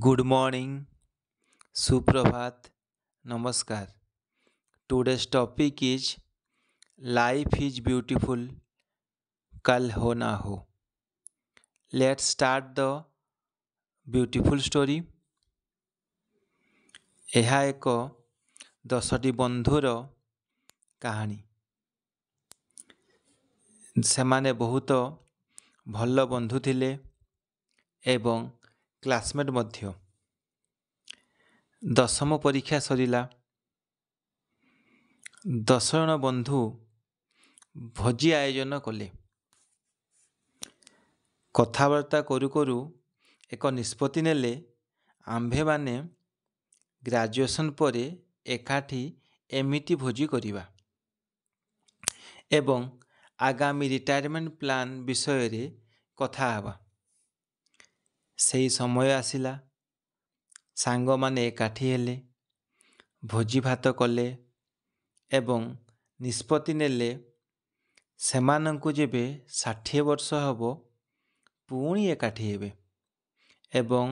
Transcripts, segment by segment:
Good morning, Suprabhat, Namaskar. Today's topic is Life is beautiful, kal ho na ho. Let's start the beautiful story. ଏହା ଏକ 10ଟି ବନ୍ଧୁର କାହାଣୀ। ସେମାନେ ବହୁତ ଭଲ ବନ୍ଧୁ ଥିଲେ ଏବଂ କ୍ଲାସମେଟ୍ ମଧ୍ୟ। ଦଶମ ପରୀକ୍ଷା ସରିଲା। 10 ଜଣ ବନ୍ଧୁ ଭୋଜି ଆୟୋଜନ କଲେ। କଥାବାର୍ତ୍ତା କରୁ କରୁ ଏକ ନିଷ୍ପତ୍ତି ନେଲେ ଆମ୍ଭେମାନେ ଗ୍ରାଜୁଏସନ୍ ପରେ ଏକାଠି ଏମିତି ଭୋଜି କରିବା ଏବଂ ଆଗାମୀ ରିଟାୟାରମେଣ୍ଟ ପ୍ଲାନ୍ ବିଷୟରେ କଥା ହେବା। ସେହି ସମୟ ଆସିଲା। ସାଙ୍ଗମାନେ ଏକାଠି ହେଲେ, ଭୋଜି ଭାତ କଲେ ଏବଂ ନିଷ୍ପତ୍ତି ନେଲେ ସେମାନଙ୍କୁ ଯେବେ 60 ବର୍ଷ ହେବ ପୁଣି ଏକାଠି ହେବେ ଏବଂ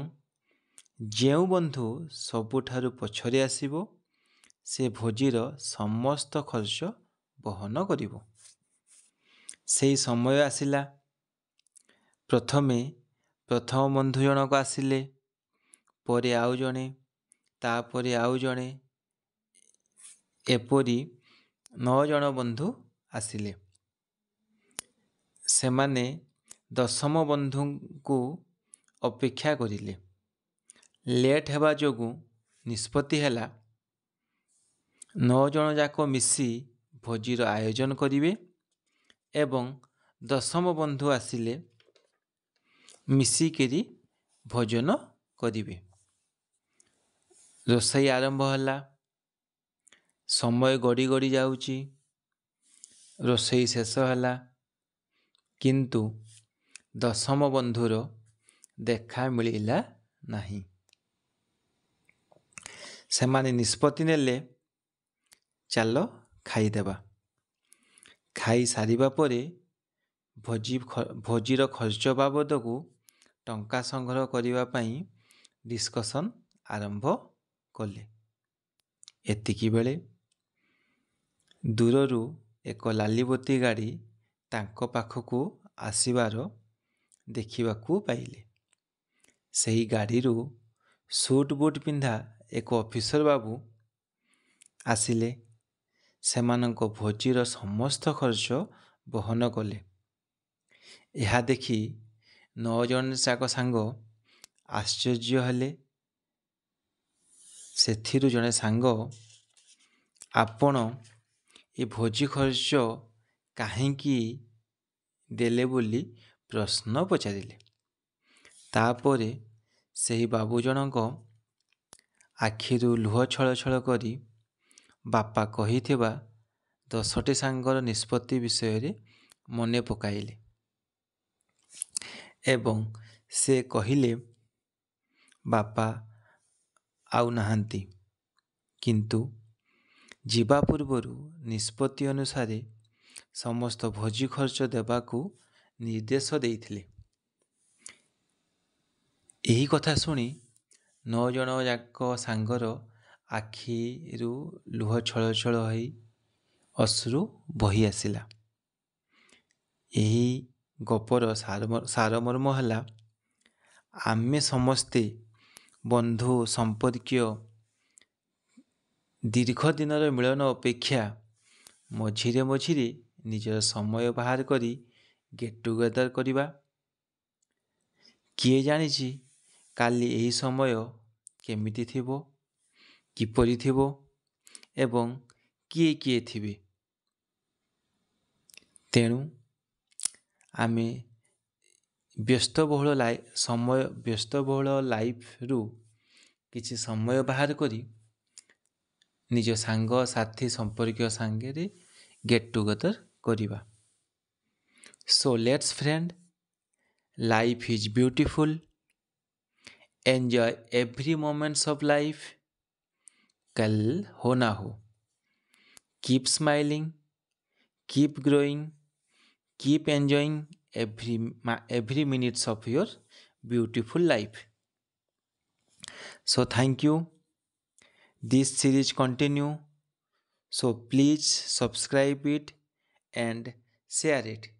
ଯେଉଁ ବନ୍ଧୁ ସବୁଠାରୁ ପଛରେ ଆସିବ ସେ ଭୋଜିର ସମସ୍ତ ଖର୍ଚ୍ଚ ବହନ କରିବ। ସେହି ସମୟ ଆସିଲା। ପ୍ରଥମ ବନ୍ଧୁ ଜଣକ ଆସିଲେ, ପରେ ଆଉ ଜଣେ, ତାପରେ ଆଉ ଜଣେ, ଏପରି 9 ଜଣ ବନ୍ଧୁ ଆସିଲେ। ସେମାନେ 10ମ ବନ୍ଧୁଙ୍କୁ ଅପେକ୍ଷା କରିଲେ। ଲେଟ୍ ହେବା ଯୋଗୁଁ ନିଷ୍ପତ୍ତି ହେଲା 9 ଜଣ ଯାକ ମିଶି ଭୋଜିର ଆୟୋଜନ କରିବେ ଏବଂ 10ମ ବନ୍ଧୁ ଆସିଲେ ମିଶିକିରି ଭୋଜନ କରିବେ। ରୋଷେଇ ଆରମ୍ଭ ହେଲା। ସମୟ ଗଡ଼ି ଗଡ଼ି ଯାଉଛି। ରୋଷେଇ ଶେଷ ହେଲା, କିନ୍ତୁ 10ମ ବନ୍ଧୁର ଦେଖା ମିଳିଲା ନାହିଁ। ସେମାନେ ନିଷ୍ପତ୍ତି ନେଲେ ଚାଲ ଖାଇଦେବା। ଖାଇସାରିବା ପରେ ଭୋଜିର ଖର୍ଚ୍ଚ ବାବଦକୁ ଟଙ୍କା ସଂଗ୍ରହ କରିବା ପାଇଁ ଡିସ୍କସନ୍ ଆରମ୍ଭ କଲେ। ଏତିକିବେଳେ ଦୂରରୁ ଏକ ଲାଲିବତୀ ଗାଡ଼ି ତାଙ୍କ ପାଖକୁ ଆସିବାର ଦେଖିବାକୁ ପାଇଲେ। ସେହି ଗାଡ଼ିରୁ ସୁଟ୍ ବୁଟ୍ ପିନ୍ଧା ଏକ ଅଫିସର ବାବୁ ଆସିଲେ। ସେମାନଙ୍କ ଭୋଜିର ସମସ୍ତ ଖର୍ଚ୍ଚ ବହନ କଲେ। ଏହା ଦେଖି 9 ଜଣ ଯାକ ସାଙ୍ଗ ଆଶ୍ଚର୍ଯ୍ୟ ହେଲେ। ସେଥିରୁ ଜଣେ ସାଙ୍ଗ, ଆପଣ ଏ ଭୋଜି ଖର୍ଚ୍ଚ କାହିଁକି ଦେଲେ ବୋଲି ପ୍ରଶ୍ନ ପଚାରିଲେ। ତାପରେ ସେହି ବାବୁ ଜଣଙ୍କ ଆଖିରୁ ଲୁହ ଛଳ ଛଳ କରି ବାପା କହିଥିବା 10ଟି ସାଙ୍ଗର ନିଷ୍ପତ୍ତି ବିଷୟରେ ମନେ ପକାଇଲେ ଏବଂ ସେ କହିଲେ, ବାପା ଆଉ ନାହାନ୍ତି, କିନ୍ତୁ ଯିବା ପୂର୍ବରୁ ନିଷ୍ପତ୍ତି ଅନୁସାରେ ସମସ୍ତ ଭୋଜି ଖର୍ଚ୍ଚ ଦେବାକୁ ନିର୍ଦ୍ଦେଶ ଦେଇଥିଲେ। ଏହି କଥା ଶୁଣି 9 ଜଣ ଯାକ ସାଙ୍ଗର ଆଖିରୁ ଲୁହ ଛଳ ଛଳ ହୋଇ ଅଶ୍ରୁ ବହି ଆସିଲା। ଏହି ଗପର ସାରମର୍ମ ହେଲା, ଆମେ ସମସ୍ତେ ବନ୍ଧୁ ସମ୍ପର୍କୀୟ ଦୀର୍ଘ ଦିନର ମିଳନ ଅପେକ୍ଷା ମଝିରେ ମଝିରେ ନିଜର ସମୟ ବାହାର କରି ଗେଟ୍ ଟୁଗେଦର କରିବା। କିଏ ଜାଣିଛି କାଲି ଏହି ସମୟ କେମିତି ଥିବ, କିପରି ଥିବ ଏବଂ କିଏ କିଏ ଥିବେ। ତେଣୁ ଆମେ ବ୍ୟସ୍ତବହୁଳ ଲାଇଫରୁ କିଛି ସମୟ ବାହାର କରି ନିଜ ସାଙ୍ଗସାଥି ସମ୍ପର୍କୀୟ ସାଙ୍ଗରେ ଗେଟ୍ ଟୁଗେଦର କରିବା। So let's friend, life is beautiful, enjoy every moments of life, କଲ ହୋ ନା ହୋ। Keep smiling, keep growing, keep enjoying every minutes of your beautiful life. So thank you. This series continue. So please subscribe it and share it.